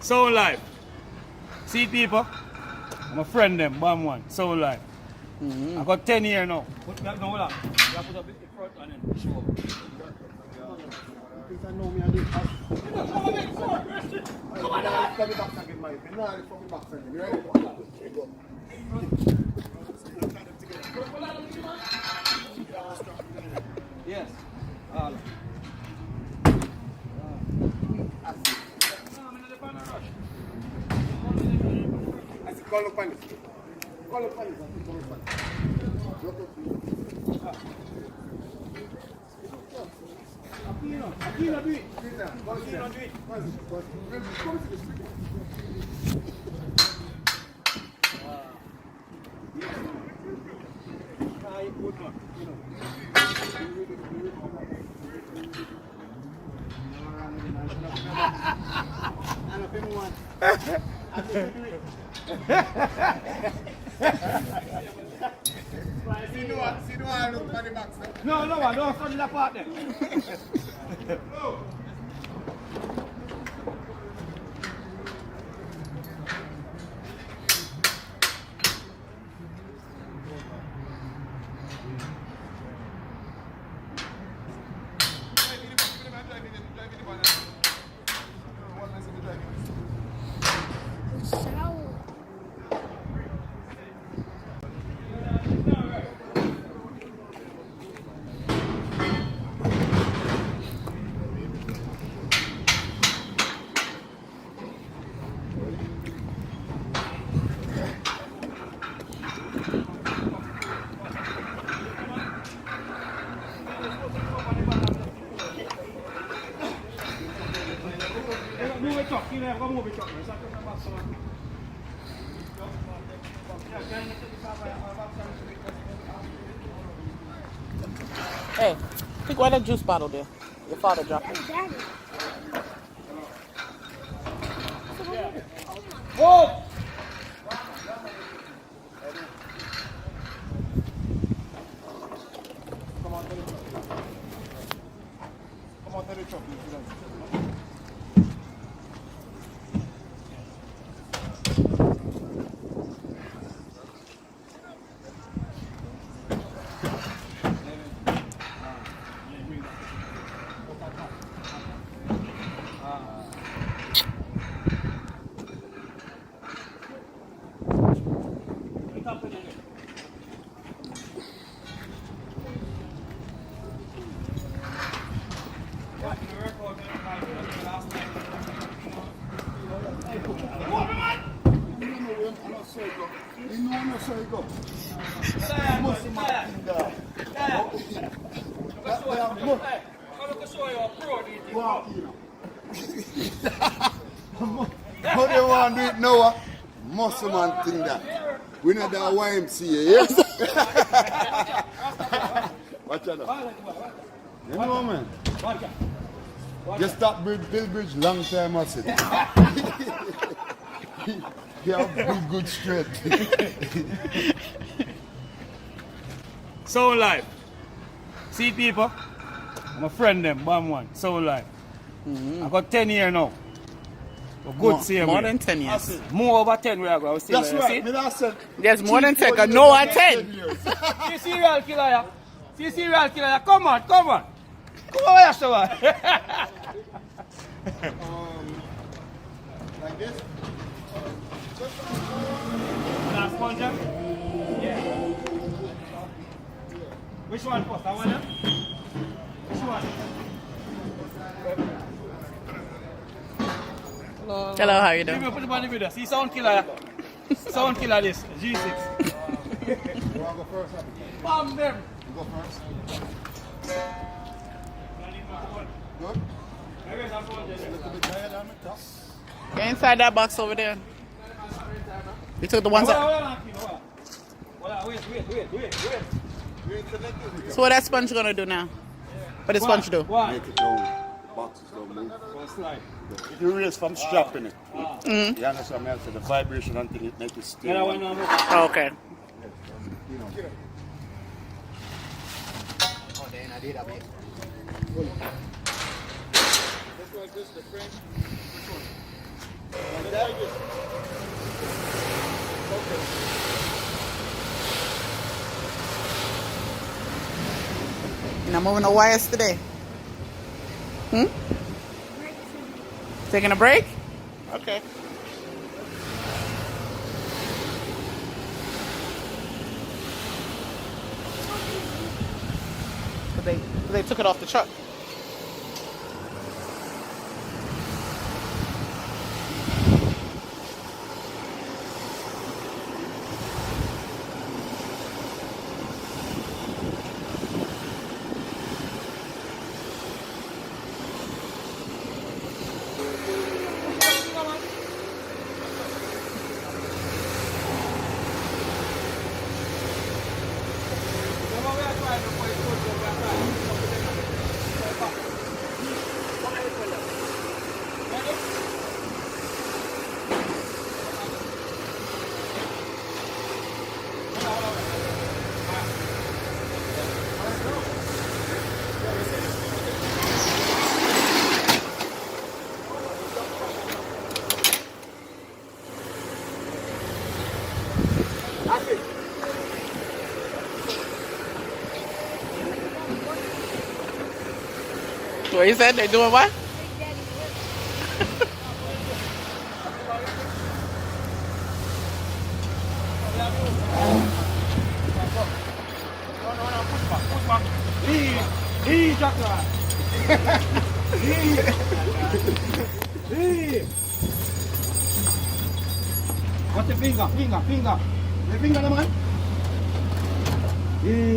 Sound Life. See people? I'm a friend them, Bam One. Sound Life. I got 10 years now. Put me up now, hold on. You have to put up in front and then show up. I know me and this. Come on, Come back again, Mike. No, it's from the back again. You ready? Go. Yes. I said, call up on it. Call up on it. Call up on it. Aquino, do it. Aquino, do it. Come to the street. Good one. And if anyone, I can do it. See the one look for the box. No, I don't study that part then. Hey, take away that juice bottle there. Your father dropped it. Whoa! Come on, tell the truck. How do you want to do it now? Muscle man thing that. We know the YMCA, yes? Watch out now. You know, man. Just stop Bill Bridge long time, I said. He have good strength. Sound Life. See people? I'm a friend them, Bam One. Sound Life. I got 10 years now. But good same More way. than 10 years. More over 10 we are going. Still That's there, right. see? I said, There's more than 10. No, I 10. See serial killer ya. See serial killer ya. Come on. Come over here, Shawan. Like this? Last one, Jack? Yeah. Which one first? That one, yeah? Which one? Hello, how you Give me doing? put it on the video. See sound killer ya. Sound killer this. G6. You want to go first? Bomb them. You go first. Good? Little bit tired on the top. Get inside that box over there. You took the ones out. Wait. So what that sponge gonna do now? What the sponge do? Why? Make it down. Boxes don't move. Slide. If you raise from strapping it, you understand me? I said the vibration until it makes it stay. Get that one now. Oh, okay. You know. Oh, then I did a bit. Just like this, the frame. You're not moving no wires today? Hmm? Taking a break? Okay. But they took it off the truck. What you said? They doing what? What's the finger? Finger. The finger naman.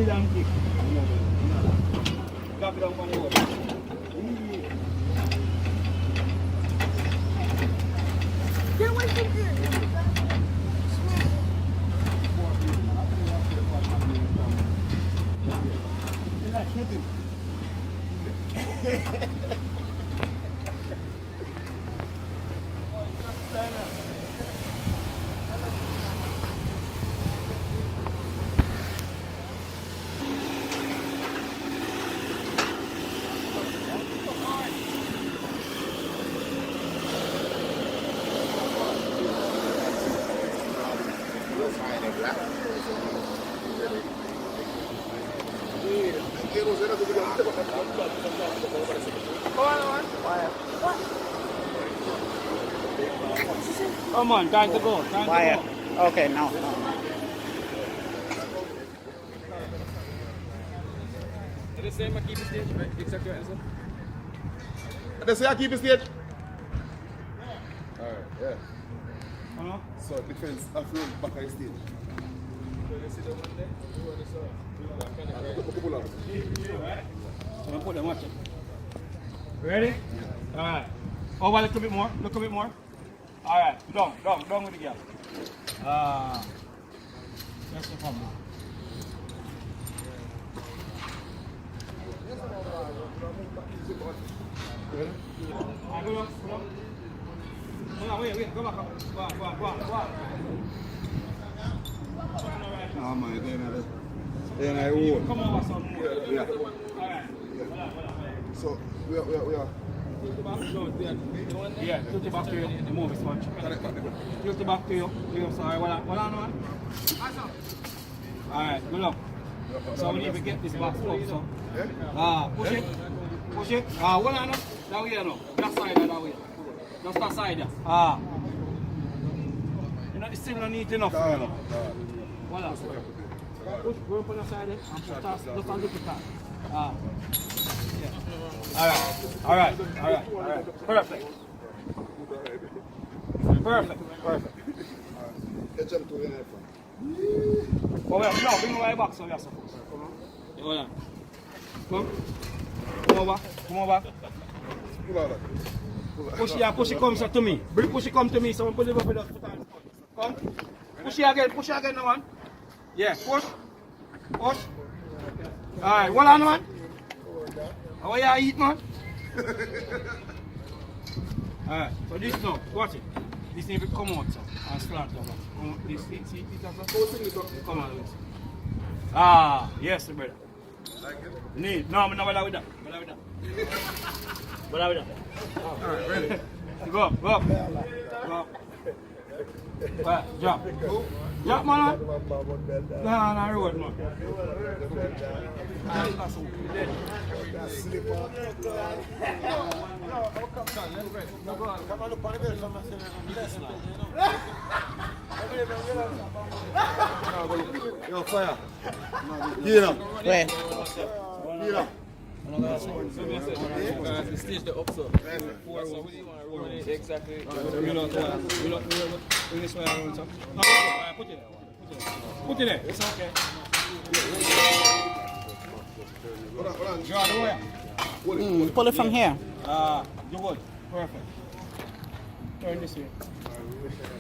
Lang kick. Kapit ang pangulo. There was a good. Come on, time to go. Wire. Okay, no. They say I keep it stage. Alright, yeah. So defense after back on stage. Put them watch it. Ready? Alright. Over a little bit more. Look a bit more. Alright. Down with the gap. That's the problem. Ready? Go on. Wait. Go back. Go on. No man, then I won. Come over some more. Yeah. Alright. So we are. Yeah, tilt it back to you. The move is much. Tilt it back to you. Sorry, what on? Alright, good luck. So we need to get this box up, so. Push it. What on? That way, no. That side, that way. Just that side, yeah. You know, it's still neat enough, you know. Voila. Push, go up on the side there. And just undo the top. Yeah. Alright. Perfect. Catch up to the next one. Oh, yeah, no, bring the right back so we are supposed. Come on. Hold on. Come over. Push it, comes to me. Push it, come to me. Someone put it up with us. Come. Push it again, no one. Yeah, push. Alright, hold on, man. How are you eat, man? Alright, so this now, watch it. This need to come out, sir, and slant over. This, see, come on, listen. Yes, brother. No, I'm not bother with that. Bother with that. Alright, ready? Go up, go up. Go up. Right, drop. Drop, man. Nah, road, man. Yo, fire. Here. Where? Here. The stage the up, so. Exactly. We don't bring this way around, so. No, put it there. Put it there. It's okay. Hold on. Draw the wire. Pull it from here. You would. Perfect. Turn this way.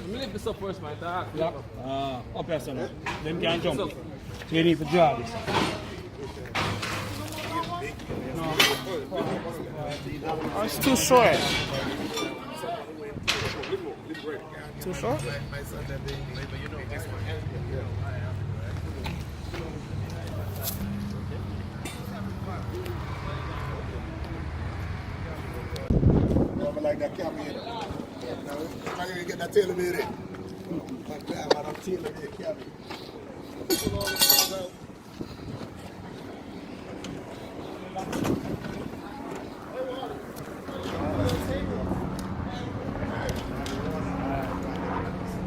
Let me lift this up first, man. Up here, son. Them can't jump. So you need to draw this. Oh, it's too short. Too short? Like that camera here. Now, I'm going to get that tail of it. I'm tail of the camera.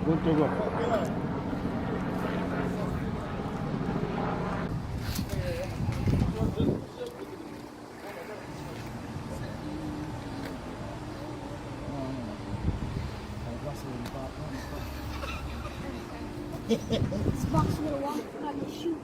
Good to go. This box will walk on your shoes.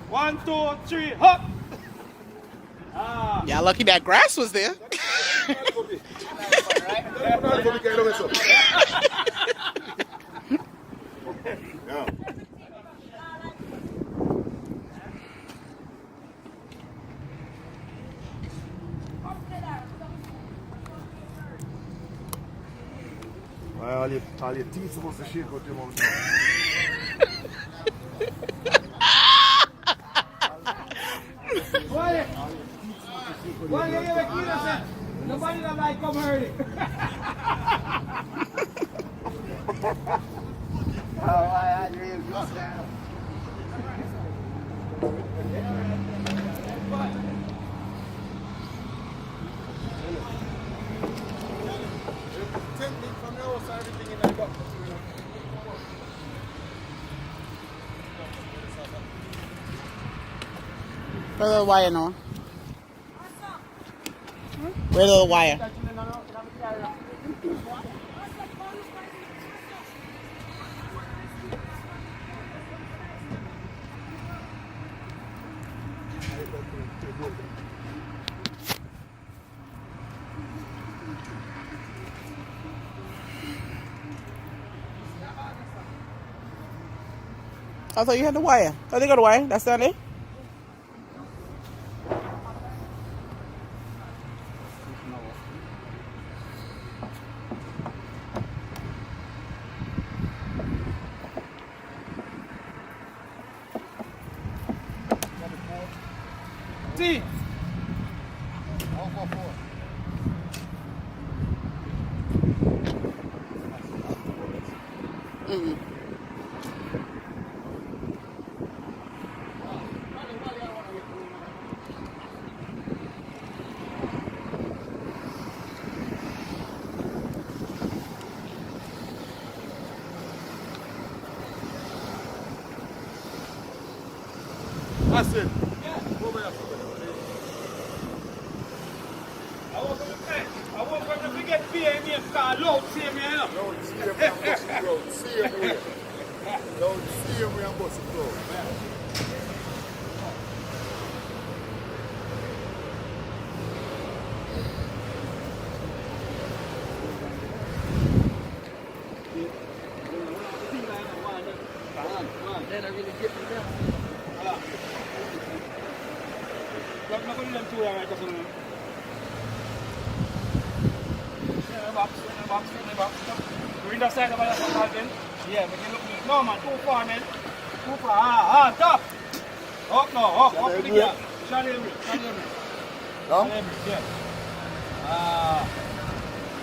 One, two, three, hop! Y'all lucky that grass was there. All your teeth supposed to shake out your mouth. Why you give a kilo, sir? Nobody don't like come early. Where's the wire now? Where's the wire? I thought you had the wire. Oh, they got the wire. That's not it? See? That's it. I want to forget PMA car load, see me here. Don't see him and bust the road. See him here. Don't see him and bust the road. Then I really get me down. I'm not going to do them two right because of them. We're in the side of the garden. Yeah, but you look me. No, man, too far, man. Too far. Top. Up now, up to the gap. Shally every. No? Yeah.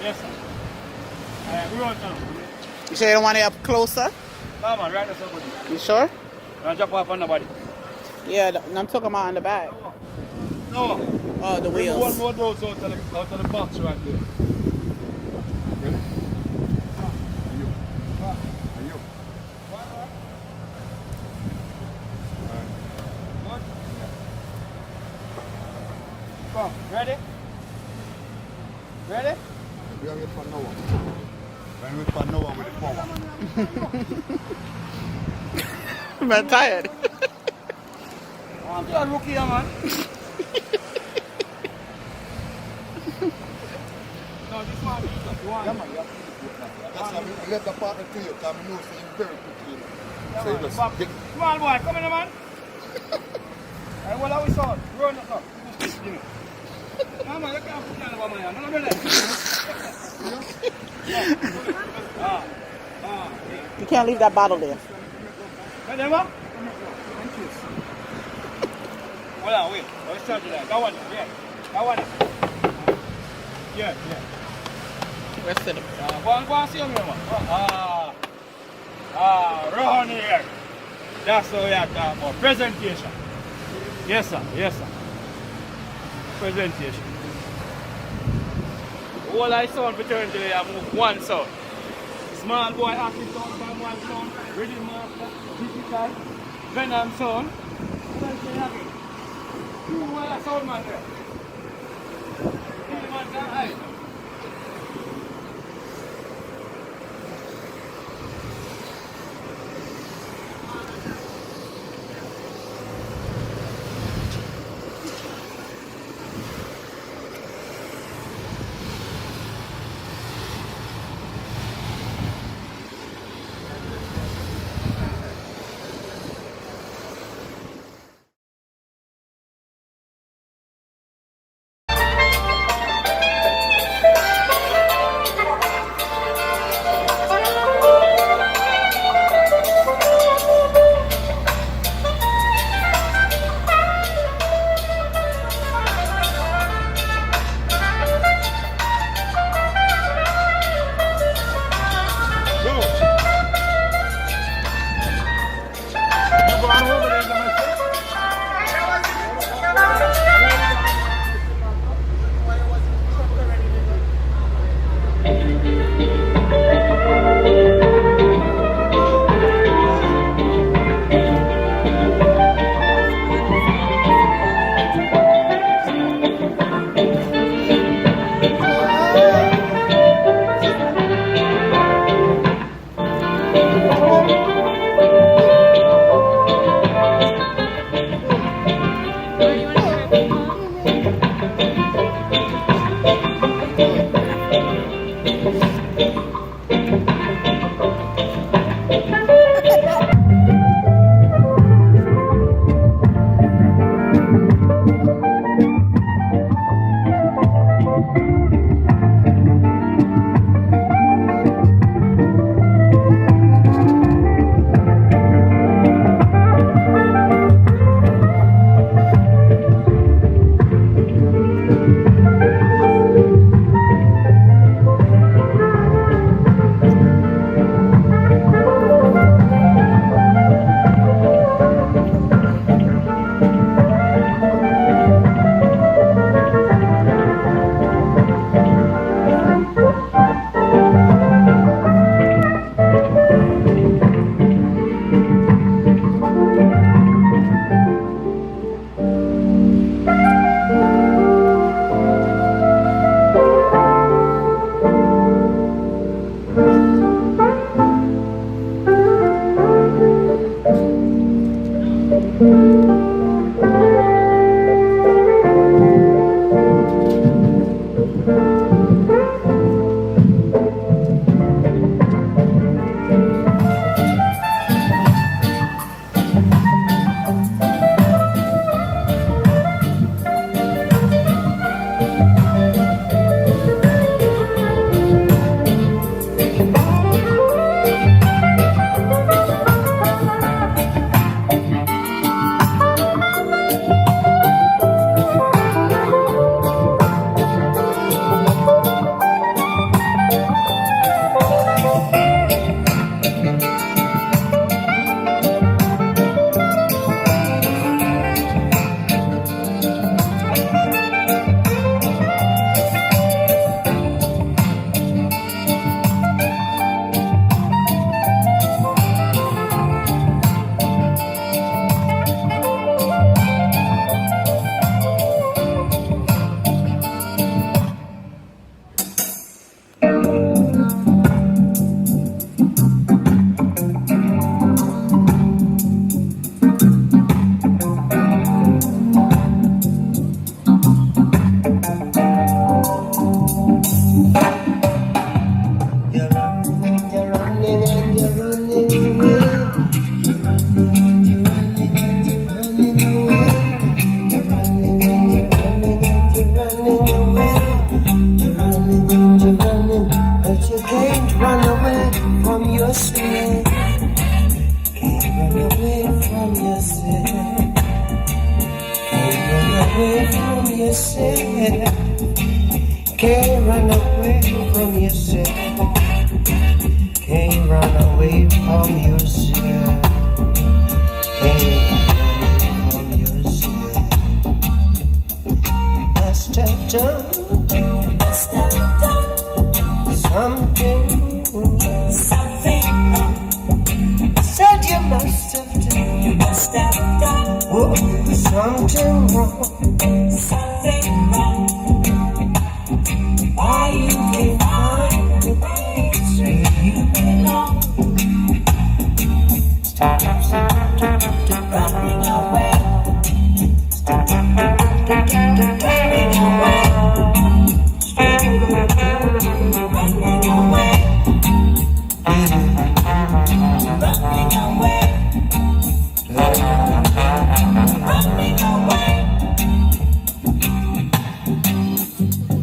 Yes, sir. We run now. You sure you don't want it up closer? No, man, right now, somebody. You sure? Don't jump off on nobody. Yeah, I'm talking about on the back. No. Oh, the Bring wheels. one more road out of the box right there. Ready? Are you? Good. Come, ready? Ready? We are waiting for Noah. When we wait for Noah with the power. I'm tired. I'm a rookie, man. No, this one is the one. Yeah, man, yeah. That's why I let the partner to you, because I know so you're very quick, you know. So you just get... Come on, boy, come in, man. Hey, what are we saw? Run up, you know. No, man, you can't put that over my hand. No, brother. You can't leave that bottle there. Ready, man? Hold on, wait. Let's start with that. That one, yeah. That one. Yeah. Rest of them. Go and see him, man. Round here. That's how we are talking about. Presentation. Yes, sir. Presentation. All I sound fraternity, I move one sound. Small boy acting sound by one sound. Rhythm master, digital, Venom sound. What else they having? You are a sound man there. Man can hide. Can't run away from yourself. Can't run away from yourself. Can't run away from yourself. Must have done something wrong. Said you must have done something wrong. Why you can't find the place where you belong? Stop running away. Stop running away. Running away. Running away. Running away.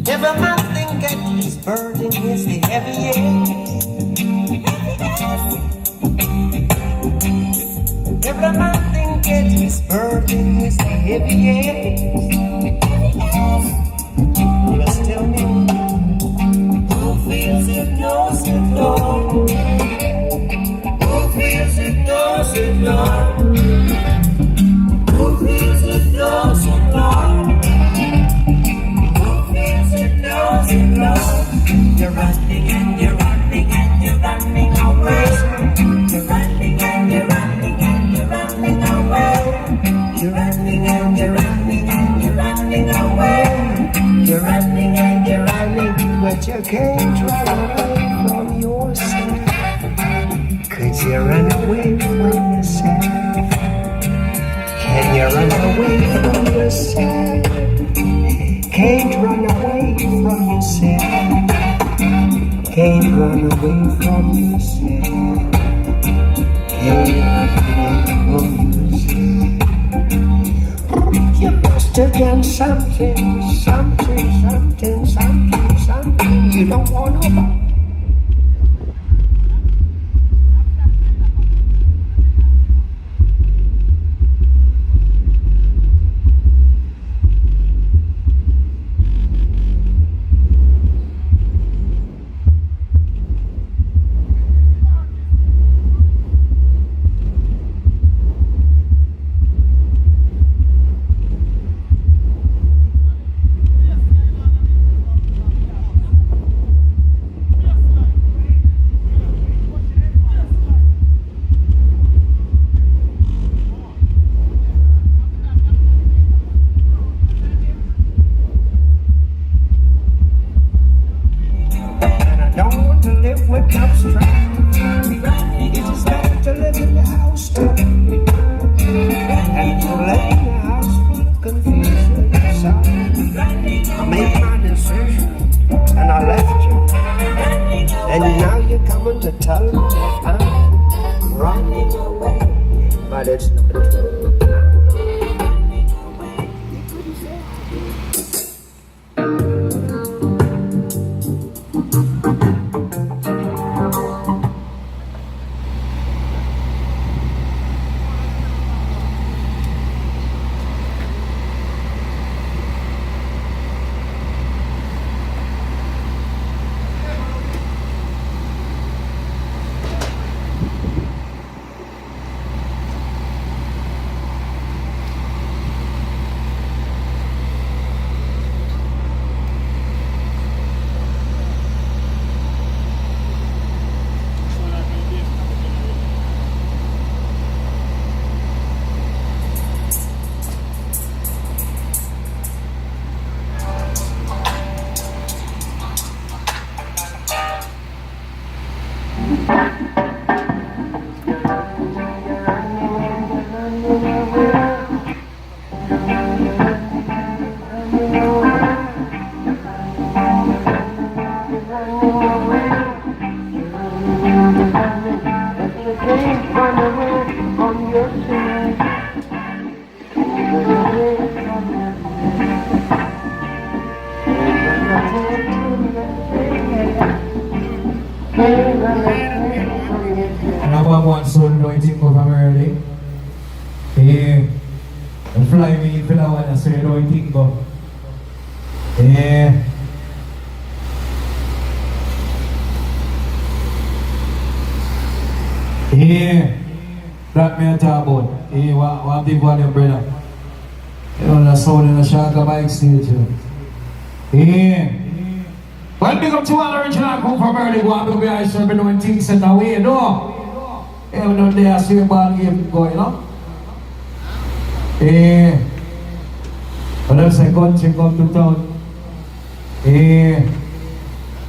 Never mind. His burden is the heaviest. Every man think that his burden is the heaviest. You must tell me who feels it, knows it, Lord. Who feels it, knows it, Lord. Who feels it, knows it, Lord. You're running and you're running and you're running away. You're running and you're running and you're running away. You're running and you're running and you're running away. You're running and you're running, but you can't run away from yourself. 'Cause you run away from yourself. Can you run away from yourself? Can't run away from yourself. Can't run away from yourself. Can't run away from yourself. You must have done something you don't want to know. house trap. It's better to live in the house trap and to live in the house full of confusion. So I made my decision and I left you. And now you're coming to tell me that I'm running away. But it's not true. One soul anointing go from early. Yeah. And fly me in for that one, I say anointing go. Yeah. Yeah. That me a talk about. Yeah, what big volume, brother. You know, the sound in the Shaka bike stage. Yeah. Well, big up to all the original come from early. Go to be I serve doing things in the way, no. Even though they are still ball game going on. Yeah. But that's a country come to town. Yeah.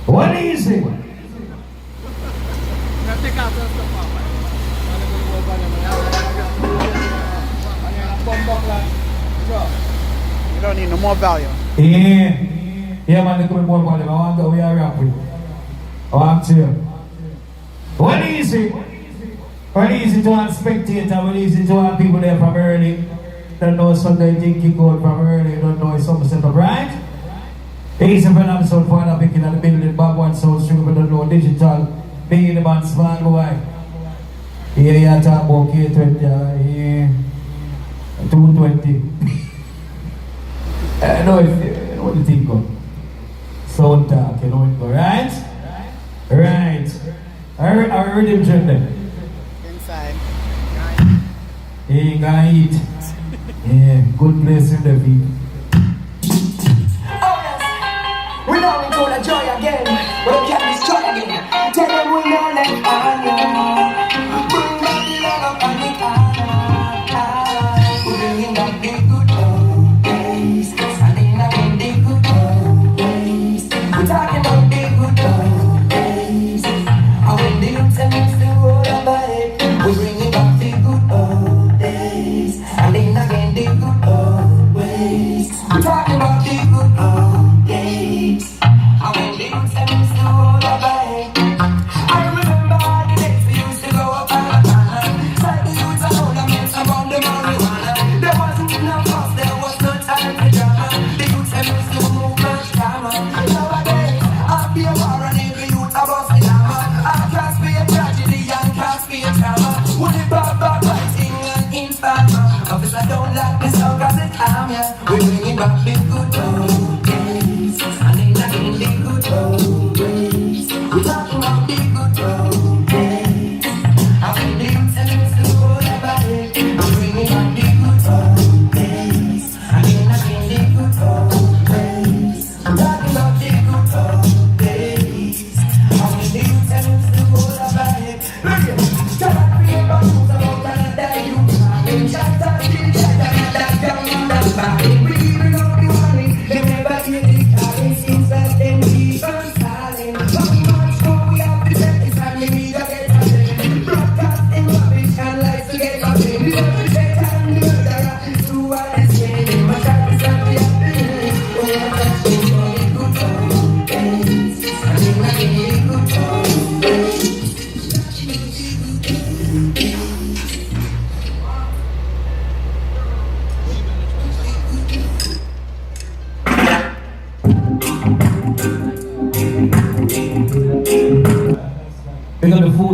What is it? You don't need no more volume. Yeah. Yeah, man, they come more volume. I want to we are rapping. I want to. What is it? Very easy to one spectator, very easy to one people there from early. Don't know Sunday think kick out from early, don't know it's some setup, right? Easy for them sound for the picking at the building, Bob one sound string, but don't know digital. Be the band small boy. Yeah, you talk about K20, yeah. 220. I know if what do you think of? Sound talk, you know it go, right? Right. I heard him gentlemen. Hey, gonna eat. Yeah, good place in the feet. Oh yes, we know we gonna joy again. We can destroy again. Tell them we know let on you. Bring back the love and the honor. We're bringing back the good old days. Standing again the good old days. We're talking about the good old days. And when the youth and youth still roll about it, we're bringing back the good old days. And then again the good old ways. We're talking about the good old days. And when the youth and youth still roll about it, I remember all the days we used to go up on the corner. Side the youths and all the men about the marijuana. There wasn't enough fuss, there was no time for drama. The youths and youths still move much calmer. Nowadays, I'll be a war and every youth a bust the hammer. I can't be a tragedy and can't be a trauma. When the bad fighting and infamer. Officer don't like this song cause it calm ya. We're bringing back the good old days. And then again the good old ways. We're talking about the good old days. I when the youths and youths to go about it, I'm bringing back the good old days. And then again the good old ways. I'm talking about the good old days. I when the youths and youths to go about it. Look here, tell that free about who's about another youth. Shut up, kill, shut up, that young, that bad. We even know the money,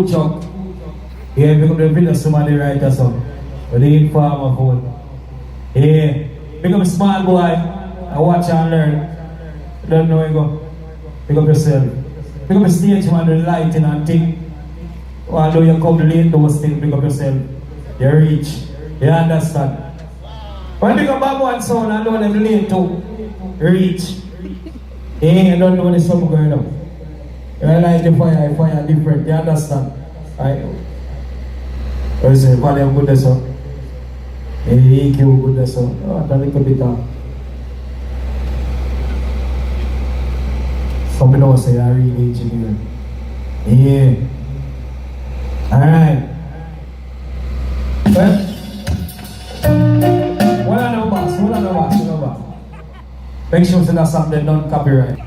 food truck. Yeah, pick up the village somebody right or something. But they informer food. Yeah, pick up a small boy. I watch and learn. Don't know where you go. Pick up yourself. Pick up a stage one, the lighting and thing. Although you come late, those things, pick up yourself. You reach. You understand? When you pick up back one sound and know them late to reach. You don't know there's something going on. You light the fire different. You understand? Right? What is it? Volume good as well. EQ good as well. Oh, a little bit down. Some people say I really engineer. Yeah. Alright. Well, what are the boss? Make sure that's something non-copyright.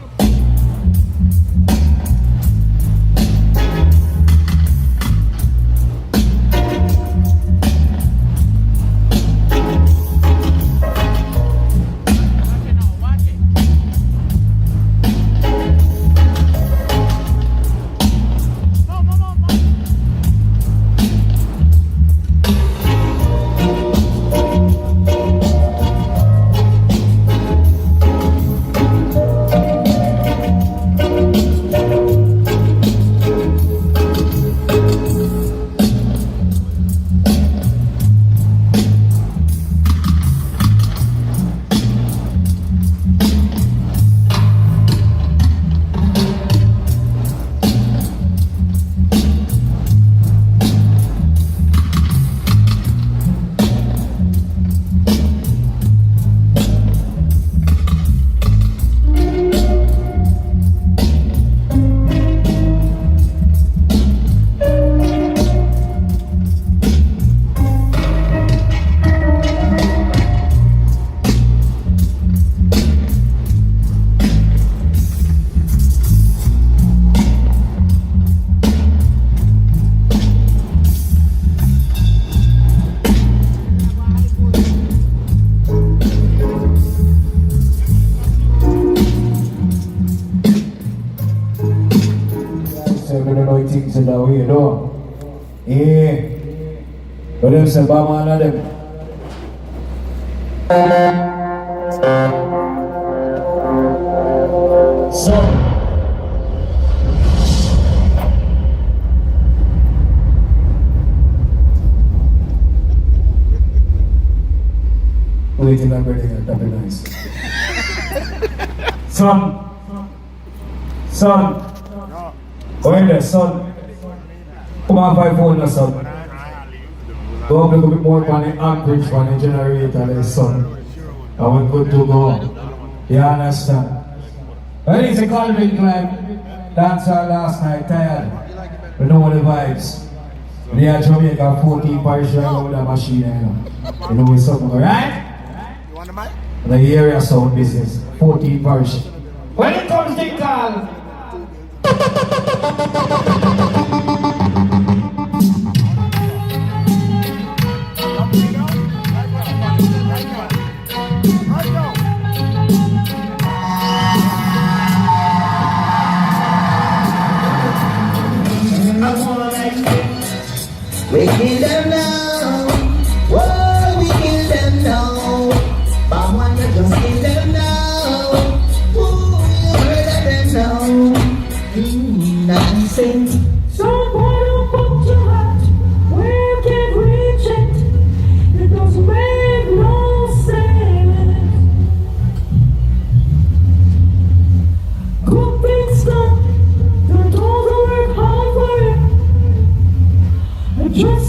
Things in the way, you know. Yeah. But them say, Bama and them. So. Waiting on ready, that'd be nice. Son. When the son, come on 5 phone or son. Go up a little bit more on the amperage on the generator, the son. And we're good to go. You understand? Well, it's a Calvin Klein. Dancer last night, tired. We know the vibes. They are Jamaica 14 parish with a machine, you know. You know what's something, right? You want the mic? The area sound business, 14 parish. When it comes to call, we kill them now. Whoa, we kill them now. But one you just kill them now. Ooh, you murder them now. Nonsense. Some boy don't put your heart where you can't reach it. It doesn't make no sense. Good things done, don't work hard for it. Just